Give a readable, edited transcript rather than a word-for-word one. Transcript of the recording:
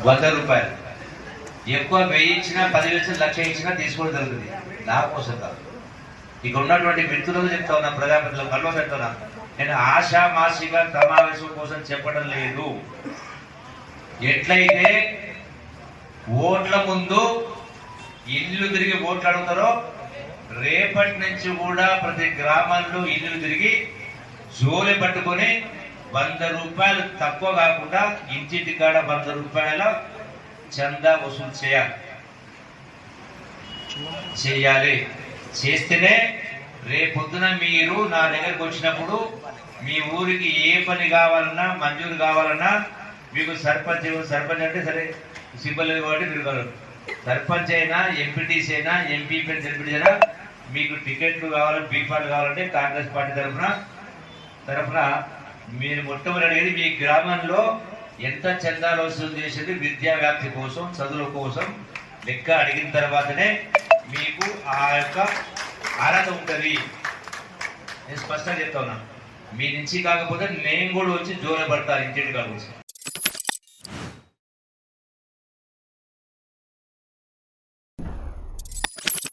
100 రూపాయలు. ఎక్కువ 1000 ఇచ్చినా 10,000 ఇచ్చినా 1,00,000 ఇచ్చినా తీసుకోవడం జరుగుతుంది. నా కోసం కాదు, ఇక ఉన్నటువంటి మిత్రులకు చెప్తా ఉన్నా, ప్రజాప్రతినిధులకు కల్లో చెప్తున్నా, నేను ఆషామాషిగా సమావేశం కోసం చెప్పడం లేదు. ఎట్లయితే ఓట్ల ముందు ఇల్లు తిరిగి ఓట్లు అడుగుతారో రేపటి నుంచి కూడా ప్రతి గ్రామాల్లో ఇల్లు తిరిగి జోలి పట్టుకొని 100 రూపాయలు తక్కువ కాకుండా ఇంటింటి కాడ 100 రూపాయల చందా వసూలు చేయాలి. చేస్తేనే రేపొద్దున మీరు నా దగ్గరకు వచ్చినప్పుడు మీ ఊరికి ఏ పని కావాలన్నా మంజూరు కావాలన్నా మీకు సర్పంచ్ అంటే సరే సింబల్ కాబట్టి మీరు సర్పంచ్ అయినా ఎంపీటీసీ అయినా ఎంపీ జడ్పీటీ అయినా మీకు టికెట్లు కావాలని బీఫాలు కావాలంటే కాంగ్రెస్ పార్టీ తరఫున మీరు మొట్టమొదటి అడిగేది మీ గ్రామంలో ఎంత చందాలు వసూలు చేసేది విద్యా వ్యాప్తి కోసం, చదువుల కోసం లెక్క అడిగిన తర్వాతనే మీకు ఆ యొక్క అర్హత ఉంటుంది. నేను స్పష్టంగా చెప్తా ఉన్నా, మీ నుంచి కాకపోతే నేను కూడా వచ్చి జోల పడతా ఇంటింటి కావచ్చు.